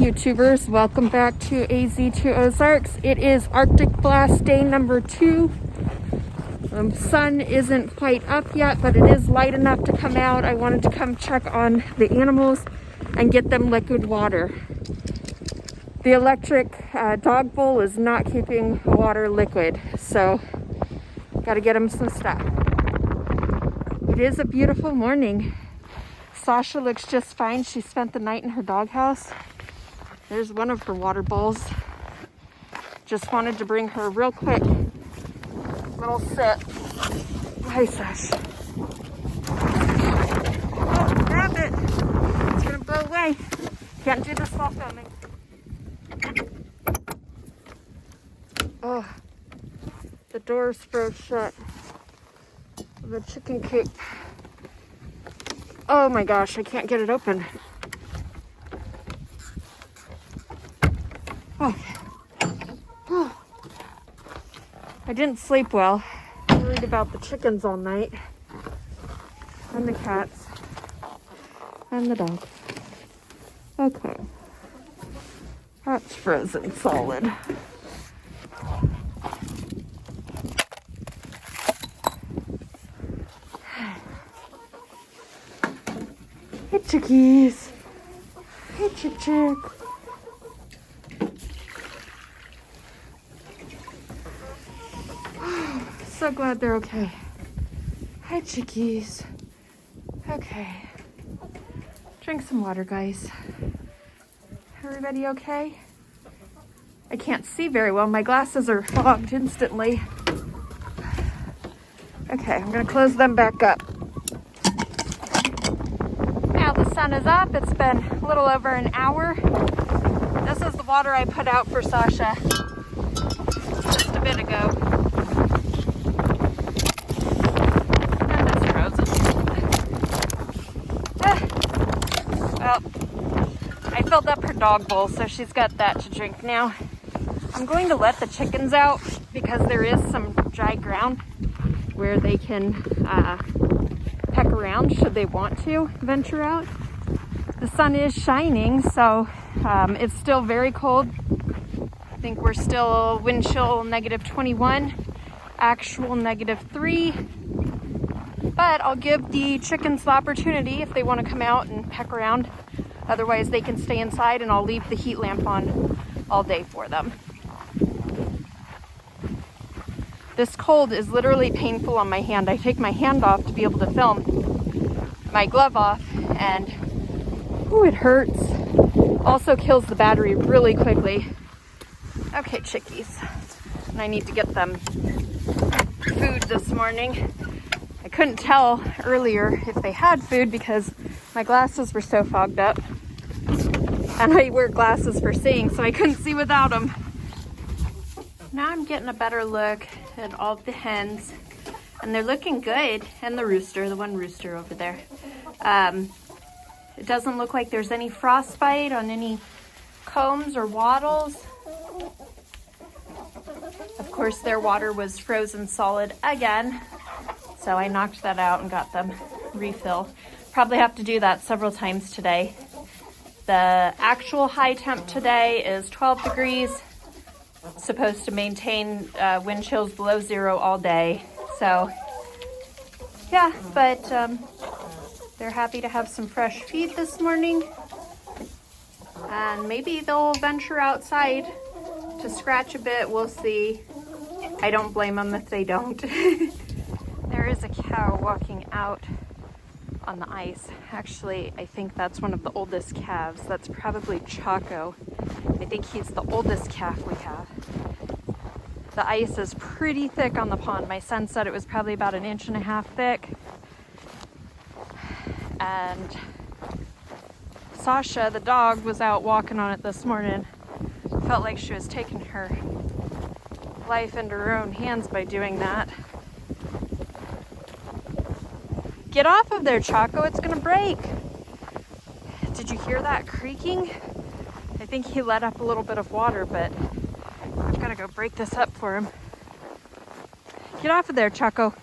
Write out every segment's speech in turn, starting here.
YouTubers, welcome back to AZ2 Ozarks. It is Arctic Blast day number 2. Sun isn't quite up yet, but it is light enough to come out. I wanted to come check on the animals and get them liquid water. The electric dog bowl is not keeping water liquid, so got to get them some stuff. It is a beautiful morning. Sasha looks just fine. She spent the night in her doghouse. There's one of her water bowls. Just wanted to bring her a real quick little sip. Hi, Sasha. Oh, grab it. It's gonna blow away. Can't do this while filming. Oh, the door's froze shut. The chicken coop. Oh my gosh, I can't get it open. Oh. Oh. I didn't sleep well. I worried about the chickens all night. And the cats. And the dog. Okay. That's frozen solid. Hey, chickies. Hey, chick. So glad they're okay. Hi, chickies. Okay. Drink some water, guys. Everybody okay? I can't see very well. My glasses are fogged instantly. Okay, I'm gonna close them back up. Now the sun is up. It's been a little over an hour. This is the water I put out for Sasha just a bit ago. And it's frozen. Well, I filled up her dog bowl, so she's got that to drink now. I'm going to let the chickens out because there is some dry ground where they can peck around should they want to venture out. The sun is shining, so it's still very cold. I think we're still wind chill -21, actual -3. But I'll give the chickens the opportunity if they want to come out and peck around. Otherwise, they can stay inside, and I'll leave the heat lamp on all day for them. This cold is literally painful on my hand. I take my hand off to be able to film, my glove off, and ooh, it hurts. Also kills the battery really quickly. Okay, chickies. And I need to get them food this morning. I couldn't tell earlier if they had food because my glasses were so fogged up. And I wear glasses for seeing, so I couldn't see without them. Now I'm getting a better look at all the hens, and they're looking good. And the rooster, the one rooster over there. It doesn't look like there's any frostbite on any combs or wattles. Of course, their water was frozen solid again, so I knocked that out and got them refill. Probably have to do that several times today. The actual high temp today is 12 degrees. Supposed to maintain wind chills below 0 all day. So yeah, but they're happy to have some fresh feed this morning, and maybe they'll venture outside to scratch a bit. We'll see. I don't blame them if they don't. There is a cow walking out on the ice. Actually, I think that's one of the oldest calves. That's probably Chaco. I think he's the oldest calf we have. The ice is pretty thick on the pond. My son said it was probably about 1.5 inches thick. And Sasha, the dog, was out walking on it this morning. Felt like she was taking her life into her own hands by doing that. Get off of there, Chaco, it's gonna break. Did you hear that creaking? I think he let up a little bit of water, but I've gotta go break this up for him. Get off of there, Chaco.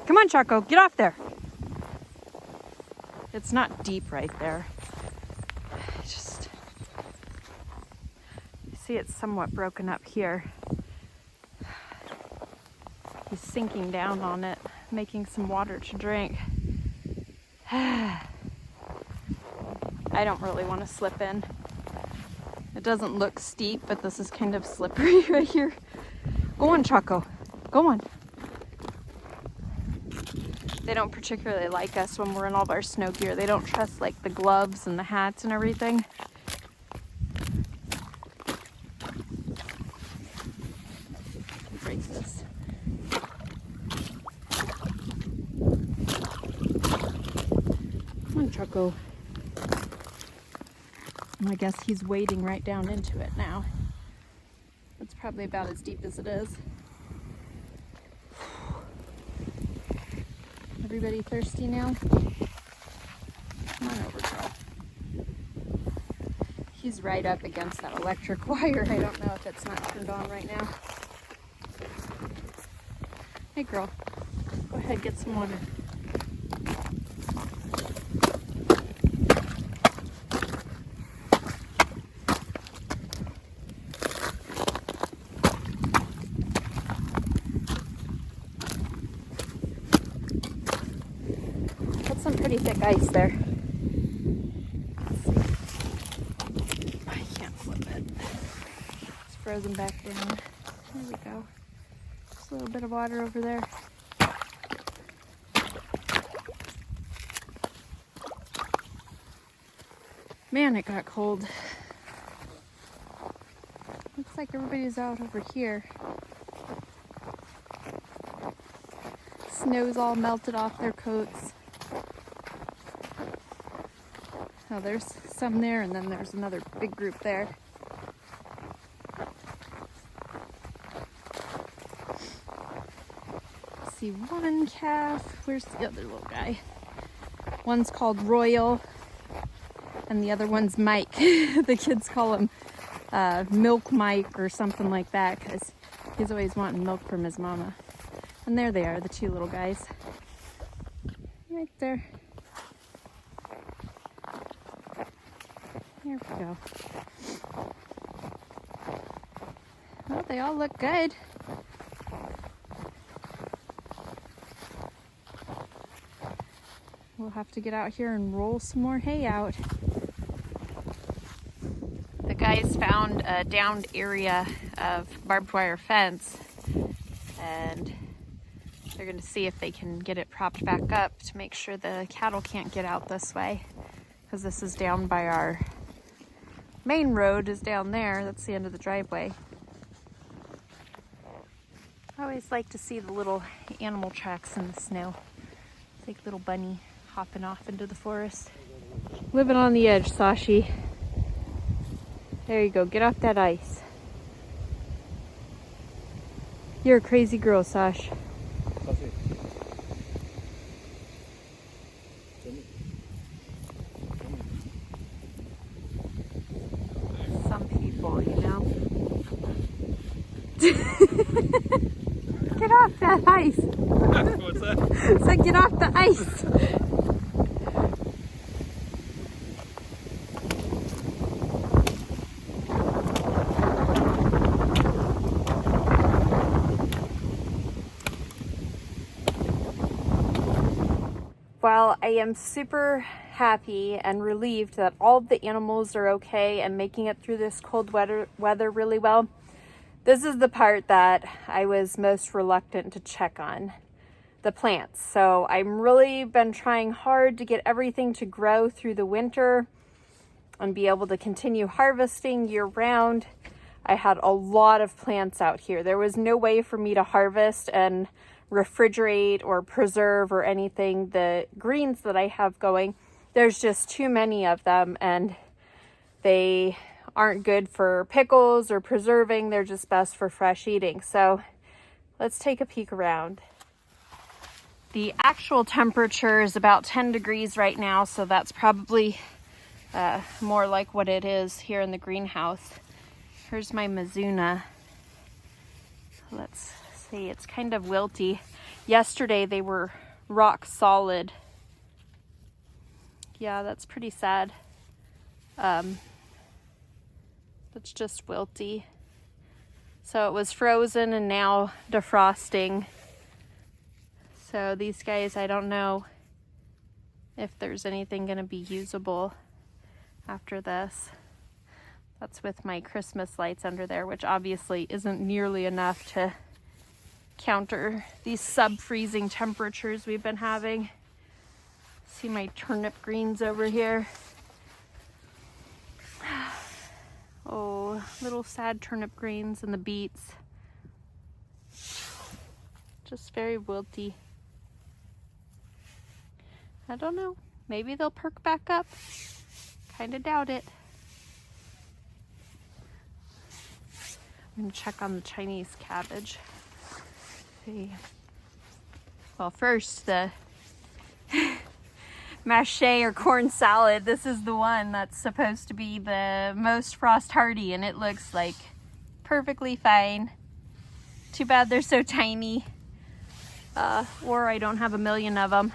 Come on, Chaco, get off there. It's not deep right there. Just see it's somewhat broken up here. He's sinking down on it, making some water to drink. I don't really want to slip in. It doesn't look steep, but this is kind of slippery right here. Go on, Choco. Go on. They don't particularly like us when we're in all of our snow gear. They don't trust like the gloves and the hats and everything. Break this. Come on, Choco. I guess he's wading right down into it now. That's probably about as deep as it is. Everybody thirsty now? Come on over, girl. He's right up against that electric wire. I don't know if it's not turned on right now. Hey, girl. Go ahead, get some water. Some pretty thick ice there. Let's see. I can't flip it. It's frozen back down. There we go. Just a little bit of water over there. Man, it got cold. Looks like everybody's out over here. Snow's all melted off their coats. Oh, there's some there, and then there's another big group there. See one calf. Where's the other little guy? One's called Royal, and the other one's Mike. The kids call him Milk Mike or something like that, because he's always wanting milk from his mama. And there they are, the two little guys. Right there. Here we go. Well, they all look good. We'll have to get out here and roll some more hay out. The guys found a downed area of barbed wire fence, and they're going to see if they can get it propped back up to make sure the cattle can't get out this way, because this is down by our main road is down there. That's the end of the driveway. I always like to see the little animal tracks in the snow. It's like little bunny hopping off into the forest. Living on the edge, Sashi. There you go. Get off that ice. You're a crazy girl, Sash. Some people, you know. Get off that ice. What's that? So get off the ice. Well, I am super happy and relieved that all of the animals are okay and making it through this cold weather really well. This is the part that I was most reluctant to check on, the plants. So I'm really been trying hard to get everything to grow through the winter and be able to continue harvesting year round. I had a lot of plants out here. There was no way for me to harvest and refrigerate or preserve or anything. The greens that I have going, there's just too many of them, and they aren't good for pickles or preserving. They're just best for fresh eating. So let's take a peek around. The actual temperature is about 10 degrees right now, so that's probably more like what it is here in the greenhouse. Here's my Mizuna. Let's see, it's kind of wilty. Yesterday they were rock solid. Yeah, that's pretty sad. It's just wilty. So it was frozen and now defrosting. So these guys, I don't know if there's anything gonna be usable after this. That's with my Christmas lights under there, which obviously isn't nearly enough to counter these sub-freezing temperatures we've been having. See my turnip greens over here. Oh, little sad turnip greens and the beets. Just very wilty. I don't know. Maybe they'll perk back up. Kinda doubt it. I'm gonna check on the Chinese cabbage. See. Well, first the mâché or corn salad. This is the one that's supposed to be the most frost hardy, and it looks like perfectly fine. Too bad they're so tiny, or I don't have a million of them.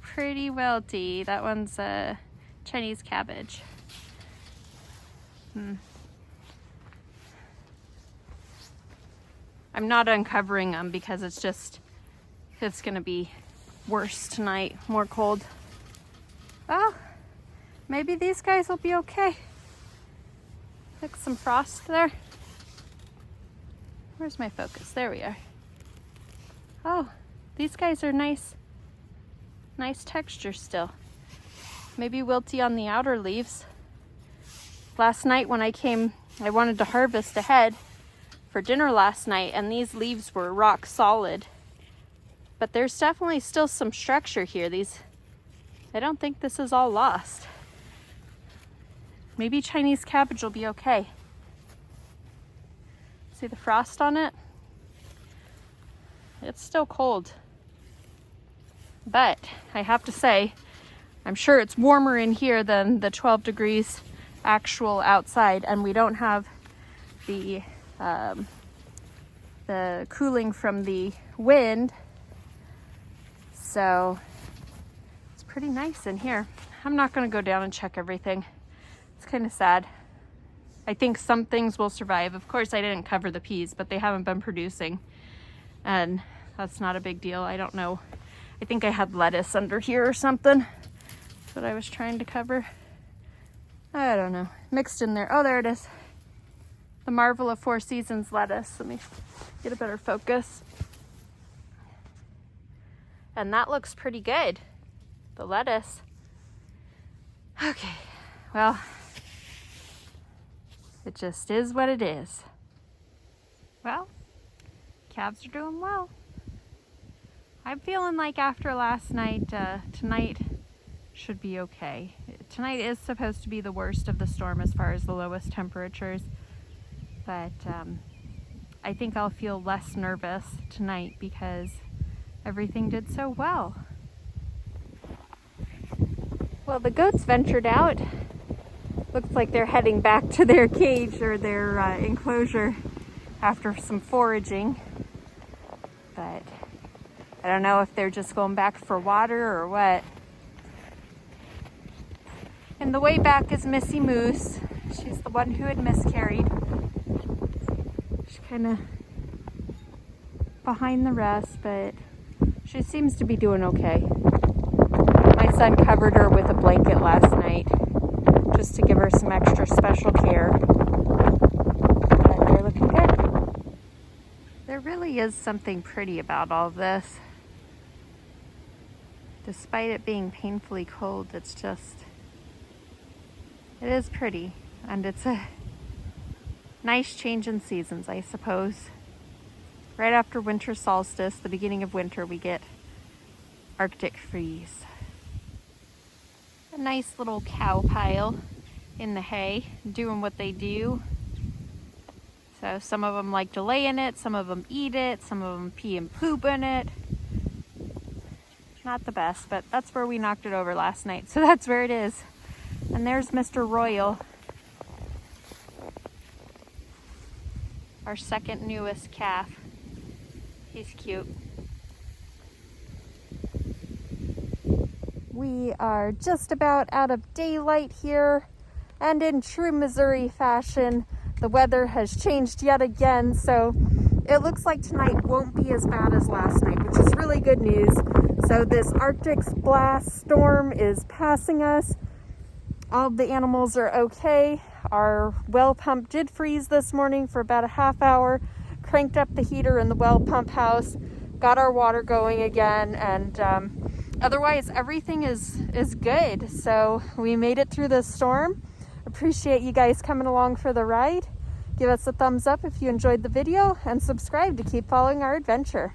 Pretty wilty. That one's Chinese cabbage. I'm not uncovering them because it's gonna be worse tonight, more cold. Oh, maybe these guys will be okay. Look, some frost there. Where's my focus? There we are. Oh, these guys are nice. Nice texture still. Maybe wilty on the outer leaves. Last night when I came, I wanted to harvest ahead for dinner last night, and these leaves were rock solid. But there's definitely still some structure here. I don't think this is all lost. Maybe Chinese cabbage will be okay. See the frost on it? It's still cold. But I have to say, I'm sure it's warmer in here than the 12 degrees actual outside, and we don't have the cooling from the wind, so it's pretty nice in here. I'm not going to go down and check everything. It's kind of sad. I think some things will survive. Of course, I didn't cover the peas, but they haven't been producing, and that's not a big deal. I don't know. I think I had lettuce under here or something. That's what I was trying to cover. I don't know. Mixed in there. Oh, there it is. The Marvel of Four Seasons lettuce. Let me get a better focus. And that looks pretty good. The lettuce. Okay. Well, it just is what it is. Well, calves are doing well. I'm feeling like after last night, tonight should be okay. Tonight is supposed to be the worst of the storm as far as the lowest temperatures, but I think I'll feel less nervous tonight because everything did so well. Well, the goats ventured out. Looks like they're heading back to their cage or their enclosure after some foraging, but I don't know if they're just going back for water or what. And the way back is Missy Moose. She's the one who had miscarried. She's kind of behind the rest, but she seems to be doing okay. My son covered her with a blanket last night just to give her some extra special care. But they're looking good. There really is something pretty about all this. Despite it being painfully cold, it is pretty, and it's a nice change in seasons, I suppose. Right after winter solstice, the beginning of winter, we get Arctic freeze. A nice little cow pile in the hay, doing what they do. So some of them like to lay in it, some of them eat it, some of them pee and poop in it. Not the best, but that's where we knocked it over last night. So that's where it is. And there's Mr. Royal, our second newest calf. He's cute. We are just about out of daylight here, and in true Missouri fashion, the weather has changed yet again, so it looks like tonight won't be as bad as last night, which is really good news. So this Arctic blast storm is passing us. All of the animals are okay. Our well pump did freeze this morning for about a half hour, cranked up the heater in the well pump house, got our water going again, and otherwise everything is good. So we made it through this storm. Appreciate you guys coming along for the ride. Give us a thumbs up if you enjoyed the video and subscribe to keep following our adventure.